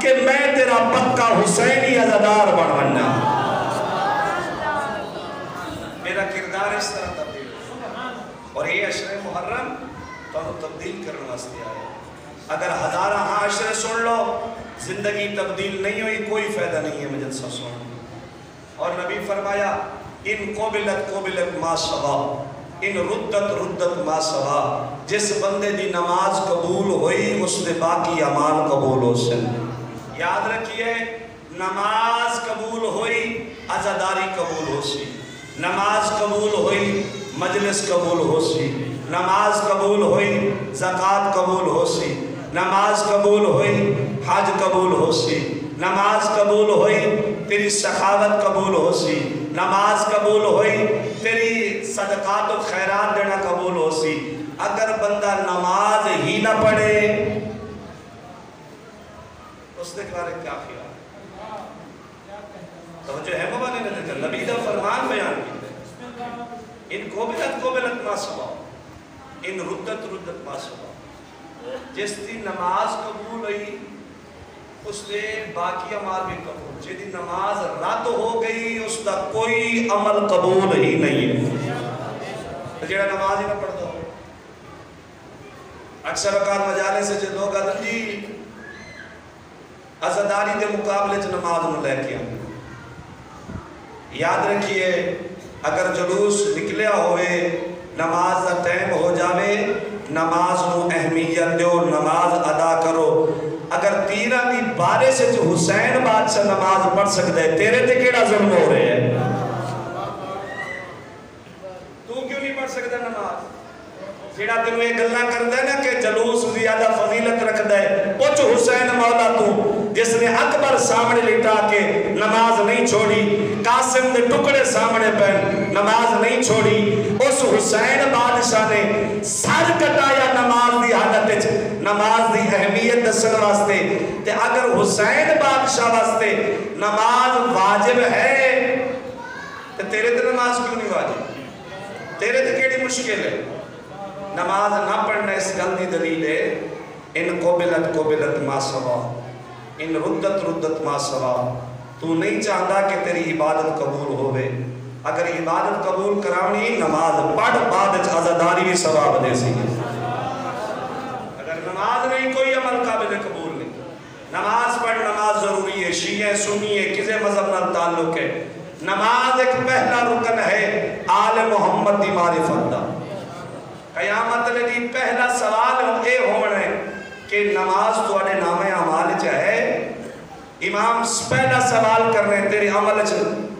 Speaker 2: کہ میں تیرا پکا حسینی عزادار بن بنا. میرا کردار اس طرح تبدیل اور یہ عشر محرم تو تبدیل کرنے واسطے آئے. اگر ہزارہ عشر سن لو زندگی تبدیل نہیں ہوئی کوئی فائدہ نہیں ہے مجلسہ سن. اور نبی فرمایا ان قبلت ما سوا، ان ردت ما سوا. جس بندے دی نماز قبول ہوئی اس دے باقی اعمال قبول ہو سن. یاد رکھیے نماز قبول ہوئی عزاداری قبول ہو سی، نماز قبول ہوئی مجلس قبول ہو سی، نماز قبول ہوئی زکوٰۃ قبول ہو سی، نماز قبول ہوئی حج قبول ہو سی، نماز قبول ہوئی تیری سخاوت قبول ہو سی، نماز قبول ہوئی تیری صدقات و خیرات دینا قبول ہو سی. اگر بندہ نماز ہی نہ پڑھے اس نے بارے کیا خیال؟ توجہ ہے مبانی نے دیکھا نبی دا فرمان بیان کیتے ان قبلت ما سوا، ان ردت ما سوا. جس دی نماز قبول ہوئی اس دے باقی عمال بھی قبول. جس دی نماز رد ہو گئی اس دا کوئی عمل قبول ہی نہیں ہے. جیڑا نماز ہی نہ پڑھ دو اکثر اوقات مجالے سے جو لوگ آدھن جی عزاداری دے مقابلے چ نماز نو لے کے آئے. یاد رکھیے اگر جلوس نکلیا ہوئے نماز دا ٹائم ہو جاوے نماز نو اہمیت دیو، نماز ادا کرو. اگر تیرہ دی بارے سے جو حسین بادشاہ نماز پڑھ سکتا ہے تیرے تے کیڑا ظلم ہو رہے ہیں؟ تو کیوں نہیں پڑھ سکتا نماز؟ جیڑا تینوں یہ گلنا کرتا ہے نا کہ جلوس زیادہ فضیلت رکھتا ہے، پوچھ حسین مولا تو جس نے اکبر سامنے لٹا کے نماز نہیں چھوڑی، قاسم دے ٹکڑے سامنے پہن نماز نہیں چھوڑی. اس حسین بادشاہ نے سر کٹایا نماز دی حالت، نماز دی اہمیت دسن واسطے. تے اگر حسین بادشاہ واسطے نماز واجب ہے تے تیرے تے نماز کیوں نہیں واجب؟ تیرے تے کیڑی مشکل ہے؟ نماز نہ پڑھنا اس گل دی دلیل ہے ان قبلت ما سوا، ان ردت ما سوا. تو نہیں چاہتا کہ تیری عبادت قبول ہوئے. اگر عبادت قبول کرانی نماز پڑھ بعد عزاداری بھی ثواب دے سی. اگر نماز نہیں کوئی عمل قابل قبول نہیں. نماز پڑھ نماز ضروری ہے، شیعہ سنی ہے کسے مذہب نال تعلق ہے. نماز ایک پہلا رکن ہے آل محمد دی معرفت دا. قیامت لگی پہلا سوال اے ہونا ہے کہ نماز تو اڑے نام اعمال چاہے. امام پہلا سوال کرنے تیرے عمل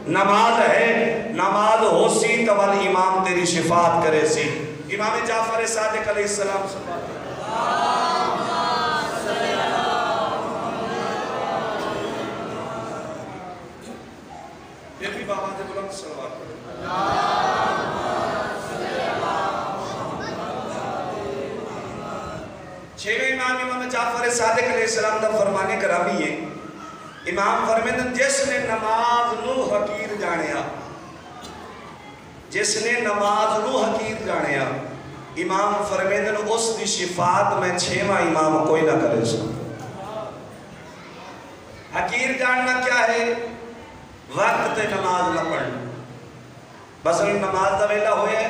Speaker 2: نماز ہے، نماز ہو سی تو والی امام تیری شفاعت کرے سی. امام جعفر صادق علیہ السلام پھر بھی بابا دے بلند صلوات پڑھے. چھویں امام جعفر صادق علیہ السلام دا فرمانے کرامی ہے. امام فرمیندن جس نے نماز نو حقیر جانیا، جس نے نماز نو حقیر جانیا، امام فرمیندن اس دی شفاعت میں 6واں امام کوئی نہ کرے سا. حقیر جاننا کیا ہے؟ وقت تے نماز نہ پڑھنا. بس نماز دا ویلا ہوئے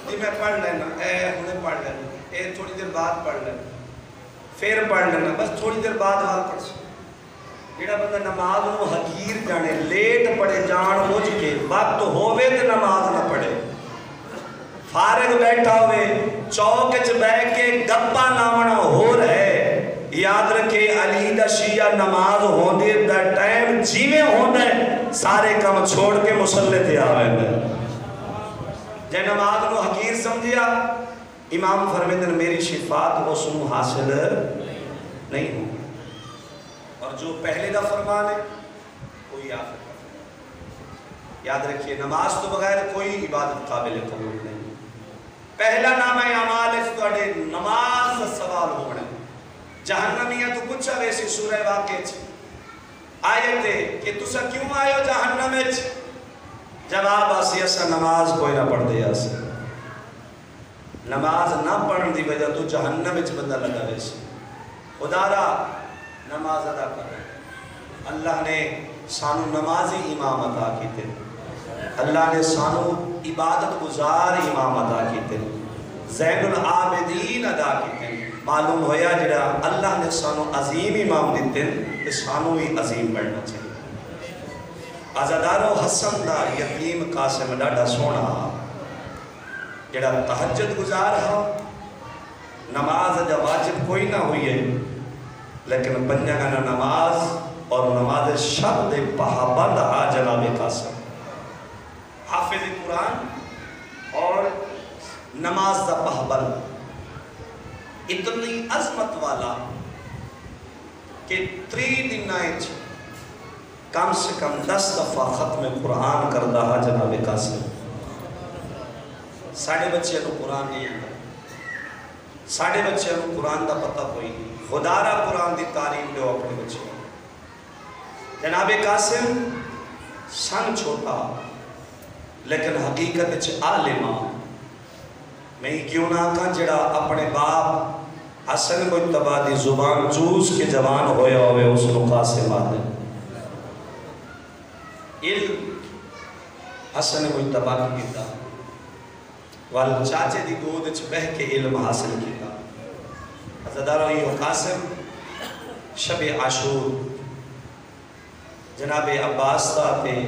Speaker 2: جی میں پڑھ لینا، اے ہنے پڑھ لینا، اے تھوڑی دیر بعد پڑھ لینا.
Speaker 3: پھر پڑھ لینا، بس تھوڑی دیر بعد وقت پڑھ سو. جڑا بندہ نماز نو حقیر جانے، لیٹ پڑھے جان بوجھ کے، وقت ہووے تے نماز نہ پڑھے، فارغ بیٹھا ہوئے چوک چ بیٹھ کے گپا نامنا ہو رہے، یاد رکھے علی دا شیعہ نماز ہوندے دا ٹائم جیویں ہوندا ہے سارے کام چھوڑ کے مصلی تے آویندا ہے. جے نماز نو حقیر سمجھیا، امام فرمیندے میری شفاعت اس نو حاصل نہیں ہو. اور جو پہلے دا فرمان ہے کوئی آخر کا فرمان. یاد رکھیے نماز تو بغیر کوئی عبادت قابل قبول نہیں. پہلا نام ہے اعمال اس توڑے نماز دا سوال ہونا. جہنمیہ تو کچھ ویسی سورہ واقع آیت ہے کہ تسا کیوں آئے ہو جہنم وچ؟ جواب آسی اسا نماز کوئی نہ پڑھ دیا سے. نماز نہ پڑھن دی وجہ تو جہنم وچ بندہ لگا ویسی. خدا را نماز ادا کر رہے ہیں. اللہ نے سانو نمازی امام عطا کیتے، اللہ نے سانو عبادت گزار امام عطا کیتے، زین العابدین ادا کیتے. معلوم ہویا جڑا اللہ نے سانو عظیم امام دیتے کہ سانو ہی عظیم بڑھنا چاہیے. عزادارو حسن دا یتیم قاسم ڈاڈا سونا جڑا تہجد گزار ہو، نماز جا واجب کوئی نہ ہوئی ہے لیکن پنجگانا نماز اور نماز شب دے پابند آ جناب قاسم حافظ قرآن اور نماز دا پابند اتنی عظمت والا کہ 3 دن کم سے کم 10 دفعہ ختم قرآن کردہ جناب قاسم. ساڑھے بچے کو قرآن نہیں آتا، ساڑھے بچے کو قرآن دا پتہ کوئی نہیں. خدا را قرآن دی تعلیم دو اپنے بچے. جناب قاسم سن چھوٹا لیکن حقیقت عالمہ. میں کیوں نہ کہاں جڑا اپنے باپ حسن مجتبہ دی زبان چوس کے جوان ہویا ہوئے اس کو قاسم آدھے. علم حسن مجتبہ کی کیتا، وال چاچے دی گود چھ بہ کے علم حاصل کیتا. عزادارو یہ قاسم شب عاشور جناب عباس دا تے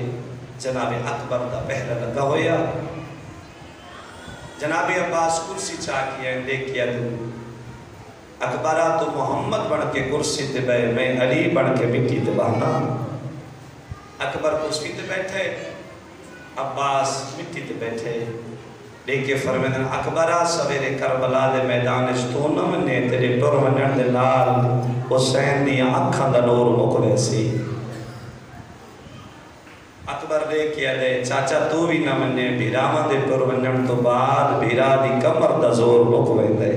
Speaker 3: جناب اکبر دا پہلا لگا ہویا. جناب عباس کرسی چاہ کیا دیکھ کیا دوں اکبرہ تو محمد بن کے کرسی تے بے، میں علی بن کے مٹی تے بہنا. اکبر کرسی تے بیٹھے، عباس مٹی تے بیٹھے. دیکھے فرمیدن اکبرہ سویرے کربلا دے میدان اشتونہ مننے تیرے ٹور منن دے نال حسین دی آنکھاں دا نور مکوے سی. اکبر دے کیا دے چاچا تو بھی نہ مننے بھیرامہ دے ٹور منن تو بعد بھیرا دی کمر دا زور مکوے دے.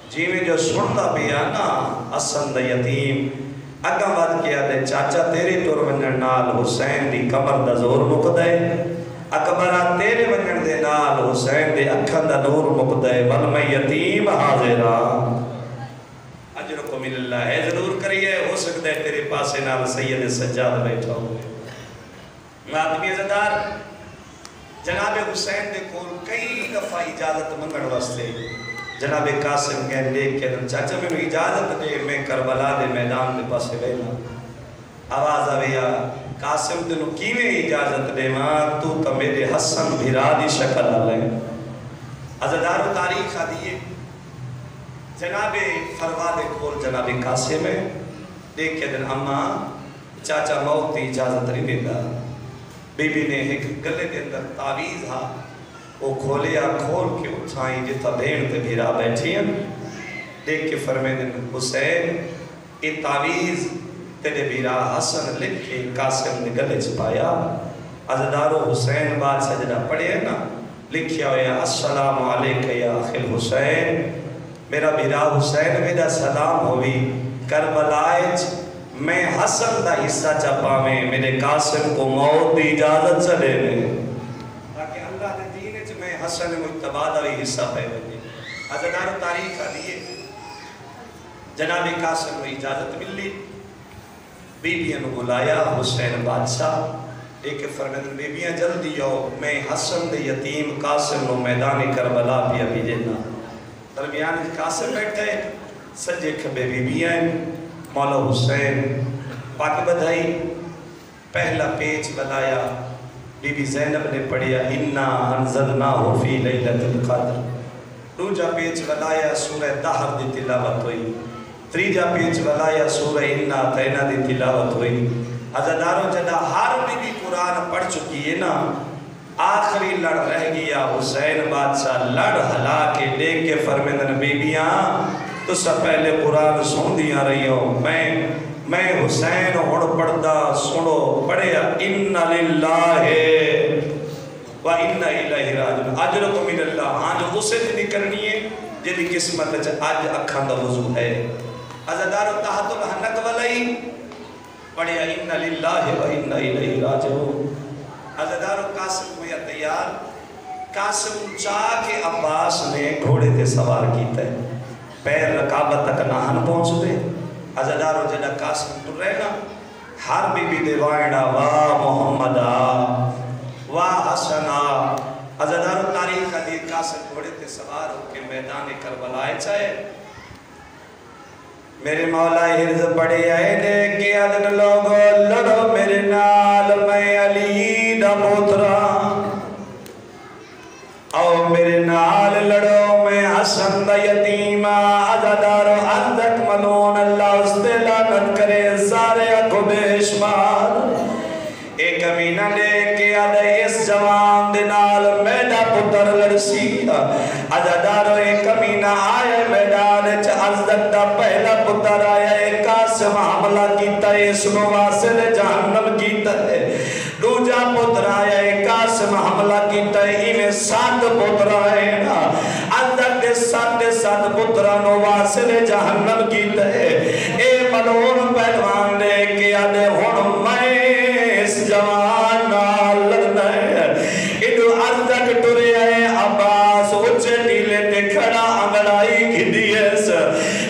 Speaker 3: جی میں جو سنتا بھی آنا حسن دا یتیم اگا بات کیا دے چاچا تیرے ٹور منن نال حسین دی کمر دا زور مک دے. اکبرہ تیرے منن دے نال حسین دے اکھن دا نور مک دے. بل میں یتیم حاضرہ اجرکم اللہ ہے ضرور کریے. ہو سکتا ہے تیرے پاسے نال سید سجاد بیٹھا ہوئے. آدمی عزدار جناب حسین دے کول کئی دفعہ اجازت منگن واسطے جناب قاسم کہنے دیکھ کے چاچا میں اجازت دے میں کربلا دے میدان دے پاسے بینا. آواز آویا قاسم تنو کیویں اجازت دے ماں تو تا میرے حسن بھیرا دی شکل آلیں. عزدار تاریخ آدھیے جناب فروا دے کول جناب قاسم ہے دیکھ کے دن اماں چاچا موت دی اجازت نہیں دیتا. بی بی نے ایک گلے دے اندر تعویز ہا وہ کھولیا کھول کے اٹھائیں جتا بھین تے بھیرا بیٹھی ہیں. دیکھ کے فرمیدن حسین یہ تعویز تیرے بھیرا حسن لکھ کے قاسم نے گلے چھپایا. عزدارو حسین بات سجدہ پڑھے ہیں نا لکھیا ہویا السلام علیکہ یا اخی حسین. میرا بھیرا حسین میرا سلام ہوئی کربلائج میں حسن دا حصہ چپا میں میرے قاسم کو موت دی اجازت چلے میں تاکہ اللہ نے دین چ میں حسن مجتبہ دا بھی حصہ پہ ہوئی. عزدار تاریخ آدھیے جناب قاسم کو اجازت ملی. بیبیاں نے بلایا حسین بادشاہ ایک فرمیدن بیبیاں جلدی ہو میں حسن دے یتیم قاسم نو میدانی کربلا پیا بھی جنہ. درمیان قاسم بیٹھے سجے کھبے بیبیاں مولا حسین پاک بدھائی پہلا پیج بلایا بی بی زینب نے پڑھیا اِنَّا أَنزَلْنَاهُ فِي لَيْلَةِ الْقَدْرِ دوجا پیج بلایا سورہ دہر دی تلاوت ہوئی تریجا پیج بلایا سورہ اِنَّا أَعْطَيْنَا دی تلاوت ہوئی عزاداروں جدہ ہر بھی قرآن پڑھ چکی ہے نا آخری لڑ رہ گیا حسین بادشاہ لڑ ہلا کے دیکھ کے فرمیدن بیبیاں تو سب پہلے قرآن سن دیا رہی ہوں میں حسین ہون پڑھدا سنو پڑھیا اِنَّ لِلَّهِ وَإِنَّ إِلَيْهِ رَاجِعُونَ اجرکم من اللہ ہاں جو اسے جنی کرنی ہے جدی قسمت اج اکھان دا وضو ہے عزادارو تحت الحنک ولائی پڑھیا اِنَّ لِلَّهِ وَإِنَّ إِلَيْهِ رَاجِعُونَ عزادارو قاسم ہویا تیار قاسم چاہ کے عباس نے گھوڑے تے سوار کیتا ہے پیر رکابت تک نہن پہنچ دے عزادارو جدہ قاسم تو رہنا ہر بی بی دیوائنہ واہ محمدہ واہ حسنہ عزادارو تاریخ حدیث قاسم گھوڑے تے سوار ہو کے میدان کربلائے چاہے میرے مولا حرز پڑے آئے دے کہ ادن لوگو لڑو میرے نال میں علی دا پوترا او میرے نال لڑو میں حسن دا یتیمہ عزادارو اندک ملون اللہ اس دے لعنت کرے سارے اکو بے شمار ایک امینہ لے کے آدھے اس جوان دے نال میڈا پتر لڑسی عزادارو ایک امینہ آئے میدان چا عزدک دا پہلا پتر آیا ایک قاسم حملہ کیتا ہے اس مواصل جہنم کیتا ہے دوجا پتر آیا ایک قاسم حملہ کیتا ہے انہیں 7 پتر آئے نا عزدک دے 7 پترانو واصل جہنم کیتا ہے اے ملون پہلوان دے کے آدھے ہون میں اس جوان نال لڑنا ہے ادھو عزدک ٹرے آئے عباس اچھے ڈیلے تے کھڑا انگڑائی کی دیس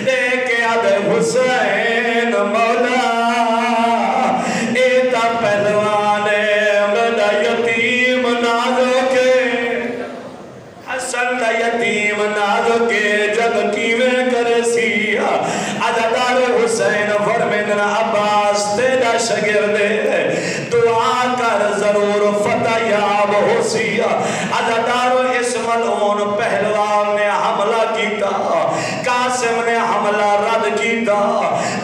Speaker 3: دیکھے آدھے حسین مولا ایتا پہلوانے میڈا یتیم نازو کے حسن دا یتیم نازو کے جب کیوے کرے سیا عزادار حسین فرمیدن عباس تیرا شگردے دعا کر ضرور فتح یاب ہو سیا عزادارو اس ملعون پہلوان نے حملہ کیتا قاسم نے حملہ رد کیتا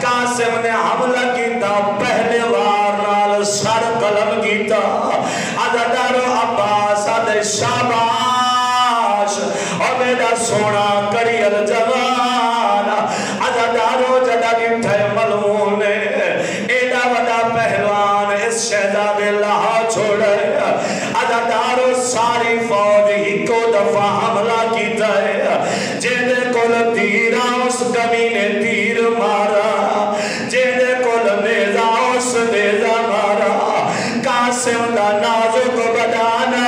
Speaker 3: قاسم نے حملہ کیتا پہلے وار نال سر قلم کیتا عزادارو عباس آدھے شاباش اور میرا سونا کریل جوان عزادارو جدہ گٹھے ملعون نے ایڈا وڈا پہلوان اس شہزادے لہا چھوڑے عزادارو ساری فوج ہی کو دفعہ حملہ کیتا ہے جیدے کل تیرا اس کمی نے تیر مارا جیدے کل نیزہ اس نیزہ مارا قاسم دا نازو کو بدانا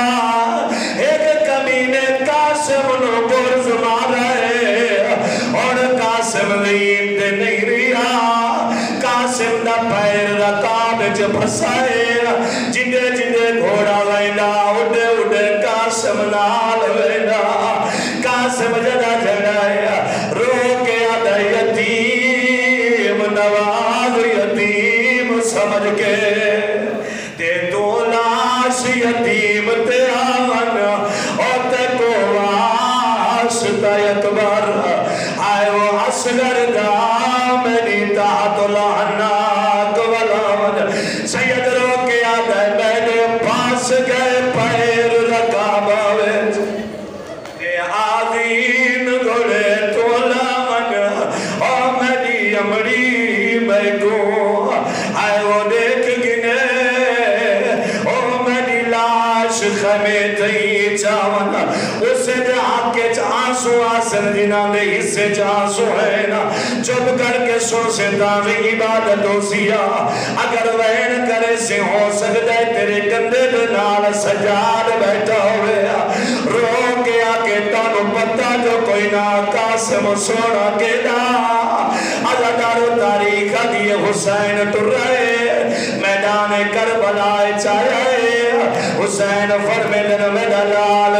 Speaker 3: ایک کمی نے قاسم نو گرز مارا ہے اور قاسم غیب دے نہیں رہا قاسم دا پیر رکاب جو بھسائے جدے جدے گھوڑا وینا اڈے اڈے قاسم نال وینا قاسم جدہ جڑایا رو کے آدھا یتیم نواز یتیم سمجھ کے تے تو لاش یتیم تے آمن اور تے کو واسطہ اکبر آئے وہ اصغر دا میری تحت لعناک والعمد سید رو کے آدھا میرے پاس گئے پیر رکابہ ویچ اے آدین گھڑے تو لامن اور میری امڑی میں گو آئے وہ دیکھ گنے اور میری لاش خمیت ہی چاون اسے دے آنکھ کے آنسو آسن جنہ میں حصے آنسو ہے نا چپ کر کے سن سے داوی عبادت ہو سیا اگر وین کرے سے ہو سکتا ہے تیرے کندے بنال سجاد بیٹھا ہوئے رو کے آکے تانو پتہ جو کوئی نا قاسم سونا کے دا عزادارو تاریخ دیئے حسین ٹر رہے میدان کربلائے چاہے حسین فرمیدن میں دلال